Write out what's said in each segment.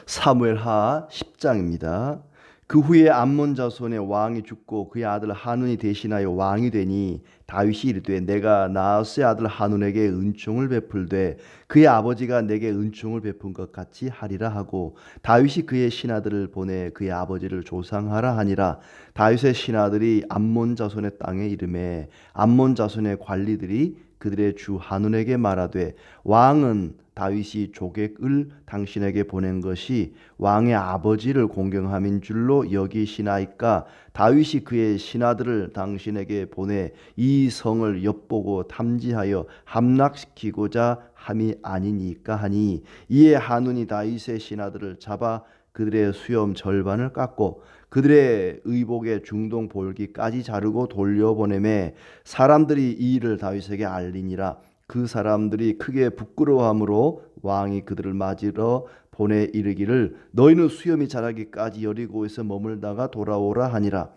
사무엘하 10장입니다. 그 후에 암몬 자손의 왕이 죽고 그의 아들 하눈이 대신하여 왕이 되니 다윗이 이르되 내가 나하스의 아들 하눈에게 은총을 베풀되 그의 아버지가 내게 은총을 베푼 것 같이 하리라 하고 다윗이 그의 신하들을 보내 그의 아버지를 조상하라 하니라. 다윗의 신하들이 암몬 자손의 땅에 이르매 암몬 자손의 관리들이 그들의 주 하눈에게 말하되 왕은 다윗이 조객을 당신에게 보낸 것이 왕의 아버지를 공경함인 줄로 여기시나이까? 다윗이 그의 신하들을 당신에게 보내 이 성을 엿보고 탐지하여 함락시키고자 함이 아니니까 하니, 이에 하눈이 다윗의 신하들을 잡아 그들의 수염 절반을 깎고 그들의 의복의 중동 볼기까지 자르고 돌려보내매 사람들이 이 일을 다윗에게 알리니라. 그 사람들이 크게 부끄러워함으로 왕이 그들을 맞으러 보내 이르기를 너희는 수염이 자라기까지 여리고에서 머물다가 돌아오라 하니라.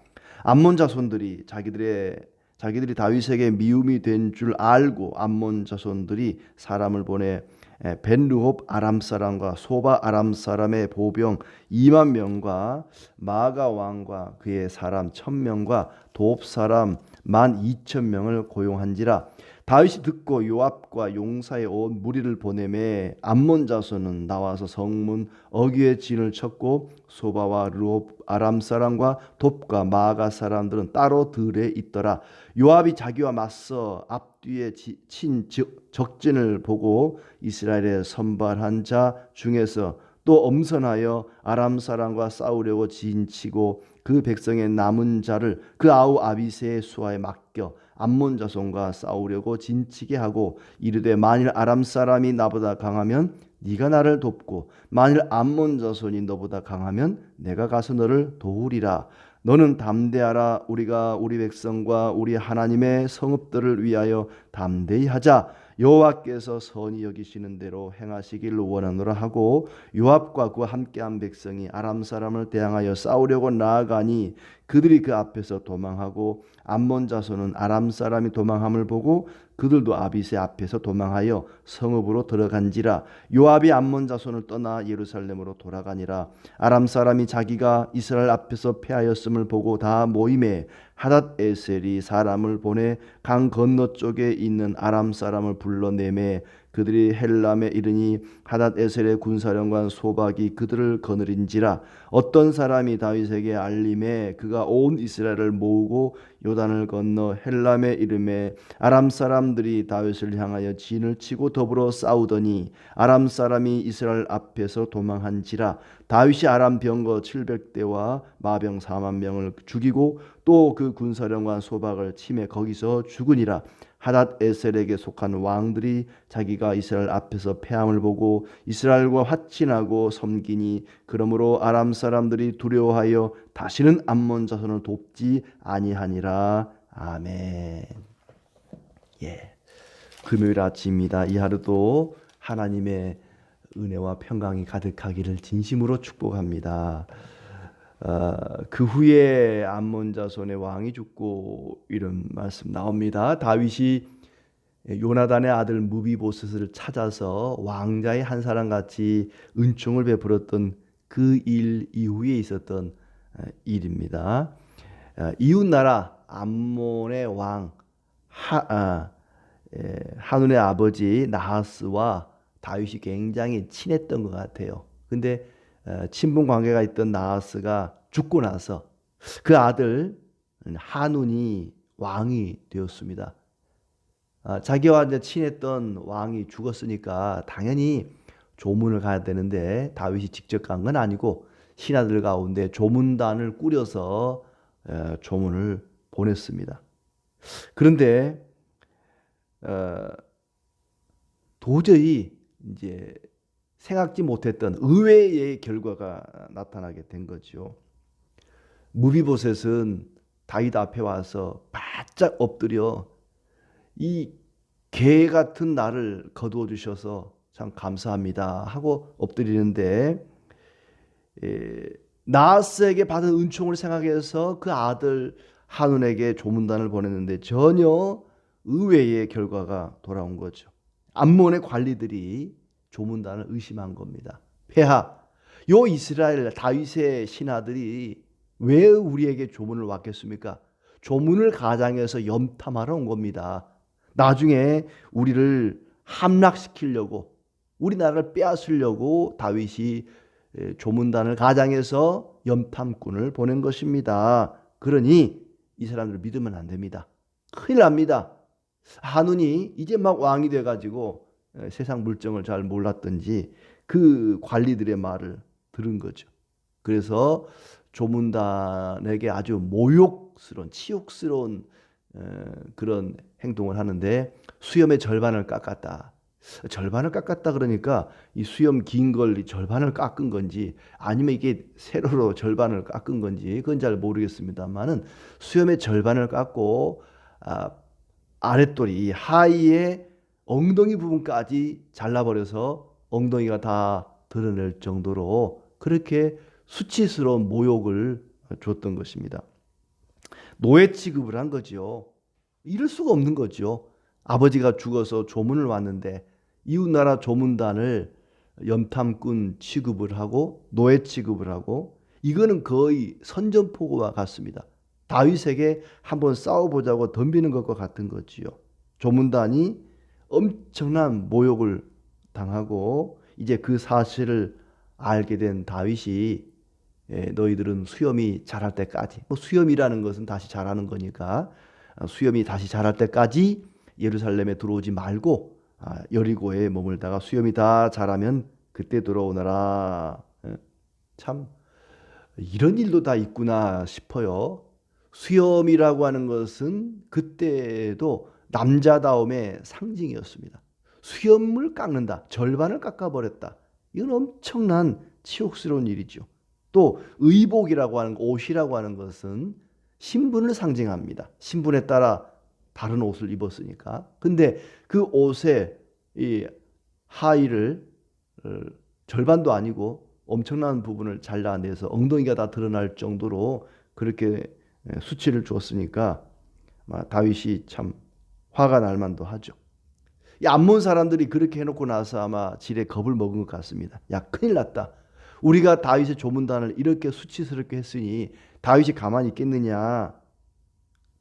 암몬 자손들이 자기들이 다윗에게 미움이 된 줄 알고 암몬 자손들이 사람을 보내 벤르홉 아람 사람과 소바 아람 사람의 보병 2만 명과 마가 왕과 그의 사람 1,000명과 돕 사람 12,000명을 고용한지라. 다윗이 듣고 요압과 용사의 온 무리를 보내매 암몬 자손은 나와서 성문 어귀에 진을 쳤고 소바와 르홉 아람 사람과 돕과 마가 사람들은 따로 들에 있더라. 요압이 자기와 맞서 앞뒤에 친 적진을 보고 이스라엘의 선발한 자 중에서 또 엄선하여 아람 사람과 싸우려고 진치고 그 백성의 남은 자를 그 아우 아비새의 수하에 맡겨 암몬 자손과 싸우려고 진치게 하고 이르되 만일 아람 사람이 나보다 강하면 네가 나를 돕고 만일 암몬 자손이 너보다 강하면 내가 가서 너를 도우리라. 너는 담대하라. 우리가 우리 백성과 우리 하나님의 성읍들을 위하여 담대히 하자. 여호와께서 선히 여기시는 대로 행하시길 원하노라 하고 요압과 그와 함께한 백성이 아람 사람을 대항하여 싸우려고 나아가니 그들이 그 앞에서 도망하고 암몬 자손은 아람 사람이 도망함을 보고 그들도 아비새 앞에서 도망하여 성읍으로 들어간지라. 요압이 암몬 자손을 떠나 예루살렘으로 돌아가니라. 아람 사람이 자기가 이스라엘 앞에서 패하였음을 보고 다 모임에 하닷에셀이 사람을 보내 강 건너쪽에 있는 아람 사람을 불러내매 그들이 헬람에 이르니 하닷에셀의 군사령관 소박이 그들을 거느린지라. 어떤 사람이 다윗에게 알림에 그가 온 이스라엘을 모으고 요단을 건너 헬람에 이르매 아람 사람들이 다윗을 향하여 진을 치고 더불어 싸우더니 아람 사람이 이스라엘 앞에서 도망한지라. 다윗이 아람 병거 700대와 마병 4만 명을 죽이고 또 그 군사령관 소박을 치매 거기서 죽으니라. 하닷에셀에게 속한 왕들이 자기가 이스라엘 앞에서 패함을 보고 이스라엘과 화친하고 섬기니 그러므로 아람 사람들이 두려워하여 다시는 암몬 자손을 돕지 아니하니라. 아멘. 금요일 아침입니다. 이 하루도 하나님의 은혜와 평강이 가득하기를 진심으로 축복합니다. 그 후에 암몬 자손의 왕이 죽고 이런 말씀 나옵니다. 다윗이 요나단의 아들 무비보셋을 찾아서 왕자의 한 사람 같이 은총을 베풀었던 그 일 이후에 있었던 일입니다. 이웃나라 암몬의 왕 하눈의 아버지 나하스와 다윗이 굉장히 친했던 것 같아요. 근데 친분 관계가 있던 나하스가 죽고 나서 그 아들 하눈이 왕이 되었습니다. 자기와 이제 친했던 왕이 죽었으니까 당연히 조문을 가야 되는데 다윗이 직접 간 건 아니고 신하들 가운데 조문단을 꾸려서 조문을 보냈습니다. 그런데 도저히 이제 생각지 못했던 의외의 결과가 나타나게 된 거죠. 무비보셋은 다윗 앞에 와서 바짝 엎드려 이 개 같은 나를 거두어 주셔서 참 감사합니다 하고 엎드리는데 나하스에게 받은 은총을 생각해서 그 아들 하눈에게 조문단을 보냈는데 전혀 의외의 결과가 돌아온 거죠. 암몬의 관리들이 조문단을 의심한 겁니다. 폐하, 요 이스라엘 다윗의 신하들이 왜 우리에게 조문을 왔겠습니까? 조문을 가장해서 염탐하러 온 겁니다. 나중에 우리를 함락시키려고, 우리나라를 빼앗으려고 다윗이 조문단을 가장해서 염탐꾼을 보낸 것입니다. 그러니 이 사람들을 믿으면 안 됩니다. 큰일 납니다. 한운이 이제 막 왕이 돼가지고 세상 물정을 잘 몰랐던지 그 관리들의 말을 들은 거죠. 그래서 조문단에게 아주 모욕스러운, 치욕스러운 그런 행동을 하는데 수염의 절반을 깎았다. 절반을 깎았다 그러니까 이 수염 긴 걸 절반을 깎은 건지 아니면 이게 세로로 절반을 깎은 건지 그건 잘 모르겠습니다만은 수염의 절반을 깎고 아랫도리 하의의 엉덩이 부분까지 잘라버려서 엉덩이가 다 드러낼 정도로 그렇게 수치스러운 모욕을 줬던 것입니다. 노예 취급을 한 거지요. 이럴 수가 없는 거죠. 아버지가 죽어서 조문을 왔는데 이웃나라 조문단을 염탐꾼 취급을 하고 노예 취급을 하고 이거는 거의 선전포고와 같습니다. 다윗에게 한번 싸워보자고 덤비는 것과 같은 거지요. 조문단이 엄청난 모욕을 당하고 이제 그 사실을 알게 된 다윗이 너희들은 수염이 자랄 때까지, 뭐 수염이라는 것은 다시 자라는 거니까 수염이 다시 자랄 때까지 예루살렘에 들어오지 말고 여리고에 머물다가 수염이 다 자라면 그때 들어오너라. 참 이런 일도 다 있구나 싶어요. 수염이라고 하는 것은 그때도 남자다움의 상징이었습니다. 수염을 깎는다. 절반을 깎아버렸다. 이건 엄청난 치욕스러운 일이죠. 또 의복이라고 하는 옷이라고 하는 것은 신분을 상징합니다. 신분에 따라 다른 옷을 입었으니까. 근데 그 옷의 이 하의를 절반도 아니고 엄청난 부분을 잘라내서 엉덩이가 다 드러날 정도로 그렇게 수치를 주었으니까 다윗이 참 화가 날 만도 하죠. 이 암몬 사람들이 그렇게 해놓고 나서 아마 지레 겁을 먹은 것 같습니다. 야, 큰일 났다. 우리가 다윗의 조문단을 이렇게 수치스럽게 했으니 다윗이 가만히 있겠느냐.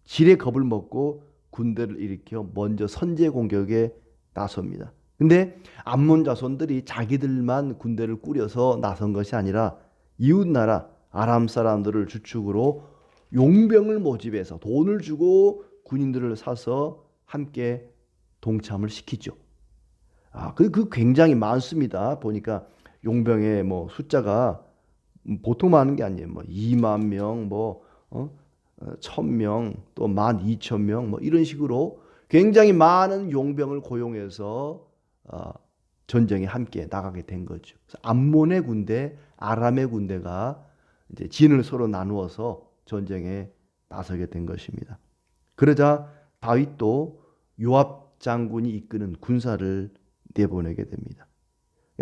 지레 겁을 먹고 군대를 일으켜 먼저 선제 공격에 나섭니다. 근데 암몬 자손들이 자기들만 군대를 꾸려서 나선 것이 아니라 이웃나라 아람 사람들을 주축으로 용병을 모집해서 돈을 주고 군인들을 사서 함께 동참을 시키죠. 그 굉장히 많습니다. 보니까 용병의 뭐 숫자가 보통 많은 게 아니에요. 뭐 2만 명, 뭐 1,000명, 또 12,000명, 뭐 이런 식으로 굉장히 많은 용병을 고용해서 전쟁에 함께 나가게 된 거죠. 그래서 암몬의 군대, 아람의 군대가 이제 진을 서로 나누어서 전쟁에 나서게 된 것입니다. 그러자 다윗도 요압 장군이 이끄는 군사를 내보내게 됩니다.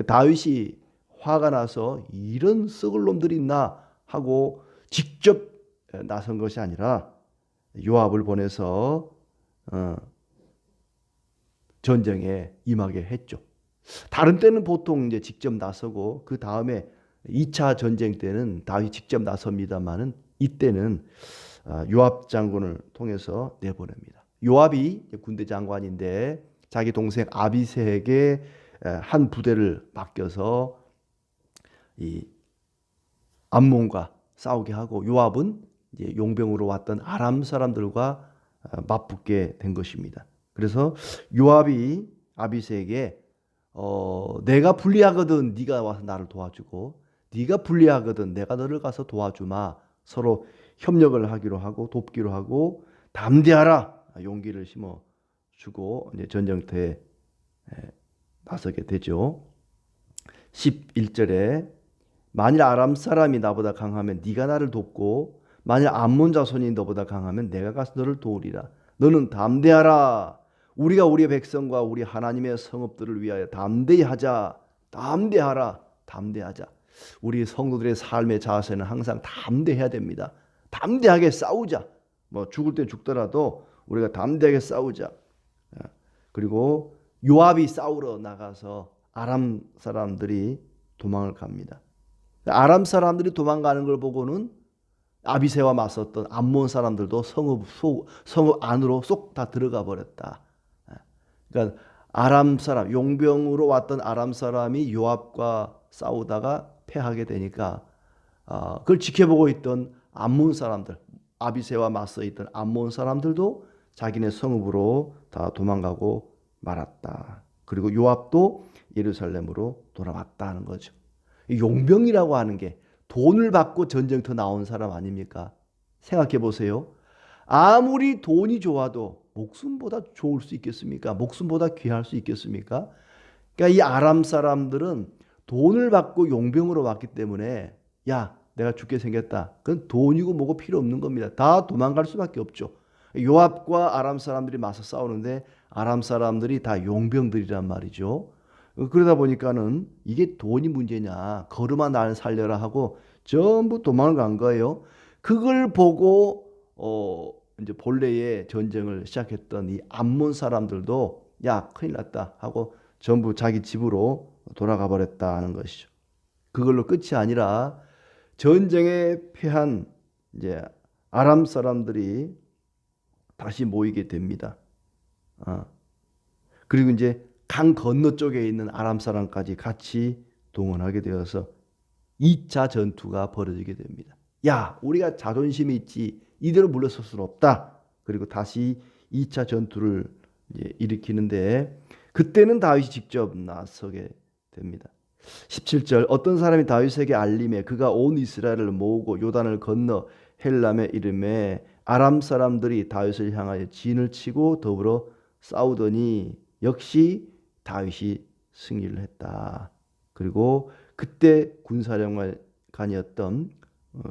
다윗이 화가 나서 이런 썩을 놈들이 있나 하고 직접 나선 것이 아니라 요압을 보내서 전쟁에 임하게 했죠. 다른 때는 보통 이제 직접 나서고 그 다음에 2차 전쟁 때는 다윗이 직접 나섭니다만은 이때는 요압 장군을 통해서 내보냅니다. 요압이 군대 장관인데 자기 동생 아비새에게 한 부대를 맡겨서 이 암몬과 싸우게 하고 요압은 이제 용병으로 왔던 아람 사람들과 맞붙게 된 것입니다. 그래서 요압이 아비새에게 내가 불리하거든 네가 와서 나를 도와주고 네가 불리하거든 내가 너를 가서 도와주마. 서로 협력을 하기로 하고 돕기로 하고 담대하라 용기를 심어주고 이제 전쟁터에 나서게 되죠. 11절에 만일 아람 사람이 나보다 강하면 네가 나를 돕고 만일 암몬 자손이 너보다 강하면 내가 가서 너를 도우리라. 너는 담대하라. 우리가 우리의 백성과 우리 하나님의 성읍들을 위하여 담대히 하자. 담대하라. 담대하자. 우리 성도들의 삶의 자세는 항상 담대해야 됩니다. 담대하게 싸우자. 뭐 죽을 때 죽더라도 우리가 담대하게 싸우자. 그리고 요압이 싸우러 나가서 아람 사람들이 도망을 갑니다. 아람 사람들이 도망가는 걸 보고는 아비새와 맞섰던 암몬 사람들도 성읍 안으로 쏙 다 들어가 버렸다. 그러니까 아람 사람, 용병으로 왔던 아람 사람이 요압과 싸우다가 패하게 되니까 그걸 지켜보고 있던 암몬 사람들, 아비새와 맞서 있던 암몬 사람들도 자기네 성읍으로 다 도망가고 말았다. 그리고 요압도 예루살렘으로 돌아왔다는 거죠. 용병이라고 하는 게 돈을 받고 전쟁터 나온 사람 아닙니까? 생각해 보세요. 아무리 돈이 좋아도 목숨보다 좋을 수 있겠습니까? 목숨보다 귀할 수 있겠습니까? 그러니까 이 아람 사람들은 돈을 받고 용병으로 왔기 때문에 야, 내가 죽게 생겼다. 그건 돈이고 뭐고 필요 없는 겁니다. 다 도망갈 수밖에 없죠. 요압과 아람 사람들이 맞서 싸우는데 아람 사람들이 다 용병들이란 말이죠. 그러다 보니까는 이게 돈이 문제냐, 걸음아 날 살려라 하고 전부 도망을 간 거예요. 그걸 보고 이제 본래의 전쟁을 시작했던 이 암몬 사람들도 야, 큰일 났다 하고 전부 자기 집으로 돌아가 버렸다는 것이죠. 그걸로 끝이 아니라 전쟁에 패한 이제 아람 사람들이 다시 모이게 됩니다. 그리고 이제 강 건너쪽에 있는 아람 사람까지 같이 동원하게 되어서 2차 전투가 벌어지게 됩니다. 야, 우리가 자존심이 있지 이대로 물러설 수는 없다. 그리고 다시 2차 전투를 이제 일으키는데 그때는 다윗이 직접 나서게 됩니다. 17절 어떤 사람이 다윗에게 알림해 그가 온 이스라엘을 모으고 요단을 건너 헬람에 이름에 아람 사람들이 다윗을 향하여 진을 치고 더불어 싸우더니 역시 다윗이 승리를 했다. 그리고 그때 군사령관이었던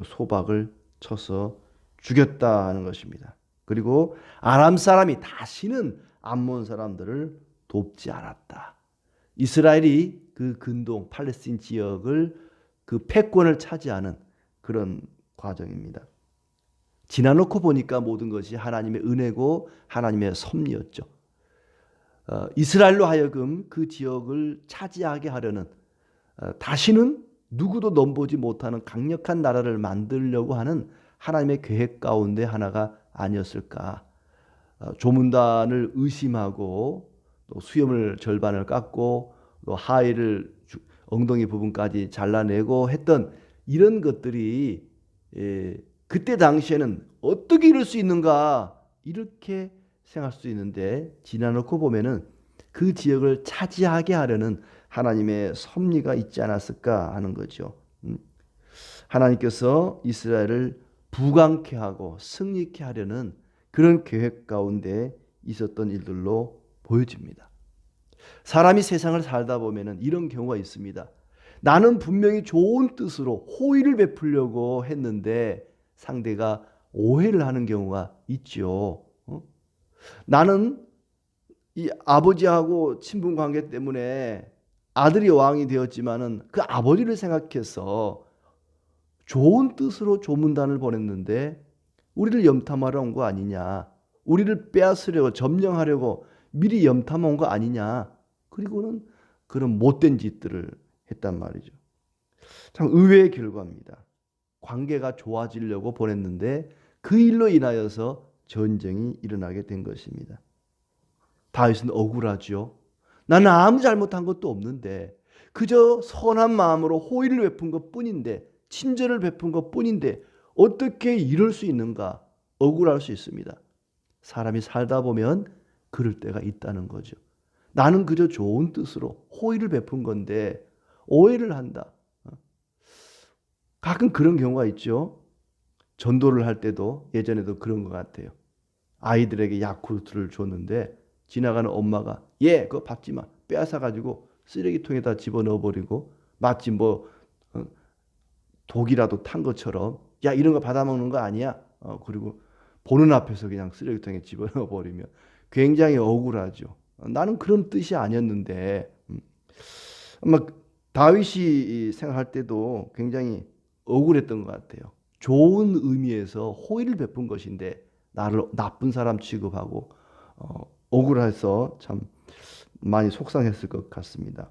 소박을 쳐서 죽였다 하는 것입니다. 그리고 아람 사람이 다시는 암몬 사람들을 돕지 않았다. 이스라엘이 그 근동 팔레스틴 지역을 그 패권을 차지하는 그런 과정입니다. 지나놓고 보니까 모든 것이 하나님의 은혜고 하나님의 섭리였죠. 이스라엘로 하여금 그 지역을 차지하게 하려는 다시는 누구도 넘보지 못하는 강력한 나라를 만들려고 하는 하나님의 계획 가운데 하나가 아니었을까. 조문단을 의심하고 또 수염을 절반을 깎고 또 하의를 엉덩이 부분까지 잘라내고 했던 이런 것들이 그때 당시에는 어떻게 이럴 수 있는가 이렇게 생각할 수 있는데 지나놓고 보면은 그 지역을 차지하게 하려는 하나님의 섭리가 있지 않았을까 하는 거죠. 하나님께서 이스라엘을 부강케 하고 승리케 하려는 그런 계획 가운데 있었던 일들로 보여집니다. 사람이 세상을 살다 보면은 이런 경우가 있습니다. 나는 분명히 좋은 뜻으로 호의를 베풀려고 했는데 상대가 오해를 하는 경우가 있죠. 나는 이 아버지하고 친분 관계 때문에 아들이 왕이 되었지만은 그 아버지를 생각해서 좋은 뜻으로 조문단을 보냈는데 우리를 염탐하러 온 거 아니냐. 우리를 빼앗으려고 점령하려고 미리 염탐 온 거 아니냐. 그리고는 그런 못된 짓들을 했단 말이죠. 참 의외의 결과입니다. 관계가 좋아지려고 보냈는데 그 일로 인하여서 전쟁이 일어나게 된 것입니다. 다윗은 억울하죠. 나는 아무 잘못한 것도 없는데 그저 선한 마음으로 호의를 베푼 것뿐인데 친절을 베푼 것뿐인데 어떻게 이럴 수 있는가 억울할 수 있습니다. 사람이 살다 보면 그럴 때가 있다는 거죠. 나는 그저 좋은 뜻으로 호의를 베푼 건데 오해를 한다. 가끔 그런 경우가 있죠. 전도를 할 때도 예전에도 그런 것 같아요. 아이들에게 야쿠르트를 줬는데 지나가는 엄마가 그거 받지 마. 빼앗아가지고 쓰레기통에다 집어넣어버리고 마치 뭐 독이라도 탄 것처럼 야 이런 거 받아먹는 거 아니야. 그리고 보는 앞에서 그냥 쓰레기통에 집어넣어버리면 굉장히 억울하죠. 나는 그런 뜻이 아니었는데 아마 다윗이 생각할 때도 굉장히 억울했던 것 같아요. 좋은 의미에서 호의를 베푼 것인데 나를 나쁜 사람 취급하고 억울해서 참 많이 속상했을 것 같습니다.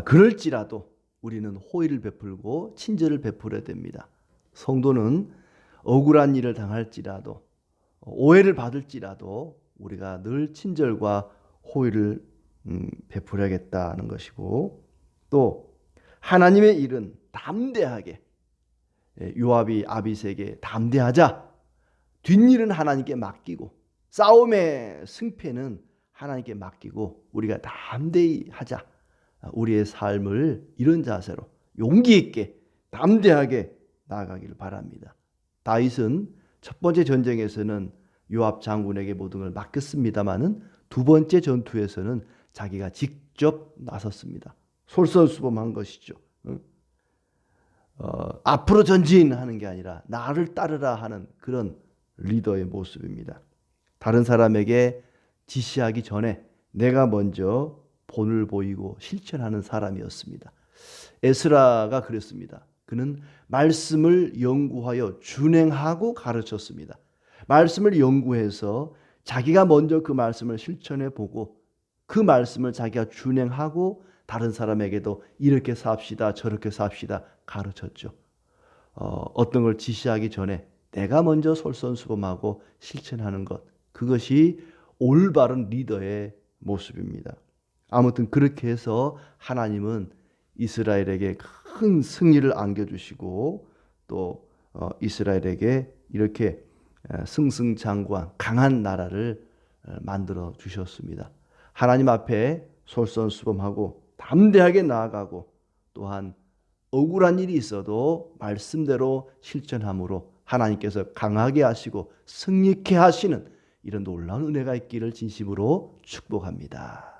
그럴지라도 우리는 호의를 베풀고 친절을 베풀어야 됩니다. 성도는 억울한 일을 당할지라도 오해를 받을지라도 우리가 늘 친절과 호의를 베풀어야겠다는 것이고, 또 하나님의 일은 담대하게, 요압이 아비새에게 담대하자, 뒷일은 하나님께 맡기고 싸움의 승패는 하나님께 맡기고 우리가 담대히 하자. 우리의 삶을 이런 자세로 용기 있게 담대하게 나아가기를 바랍니다. 다윗은 첫 번째 전쟁에서는 요압 장군에게 모든 걸 맡겼습니다마는 두 번째 전투에서는 자기가 직접 나섰습니다. 솔선수범한 것이죠. 앞으로 전진하는 게 아니라 나를 따르라 하는 그런 리더의 모습입니다. 다른 사람에게 지시하기 전에 내가 먼저 본을 보이고 실천하는 사람이었습니다. 에스라가 그랬습니다. 그는 말씀을 연구하여 준행하고 가르쳤습니다. 말씀을 연구해서 자기가 먼저 그 말씀을 실천해 보고 그 말씀을 자기가 준행하고 다른 사람에게도 이렇게 삽시다 저렇게 삽시다 가르쳤죠. 어떤 걸 지시하기 전에 내가 먼저 솔선수범하고 실천하는 것, 그것이 올바른 리더의 모습입니다. 아무튼 그렇게 해서 하나님은 이스라엘에게 큰 승리를 안겨주시고 또 이스라엘에게 이렇게 승승장구한 강한 나라를 만들어 주셨습니다. 하나님 앞에 솔선수범하고 담대하게 나아가고 또한 억울한 일이 있어도 말씀대로 실천함으로 하나님께서 강하게 하시고 승리케 하시는 이런 놀라운 은혜가 있기를 진심으로 축복합니다.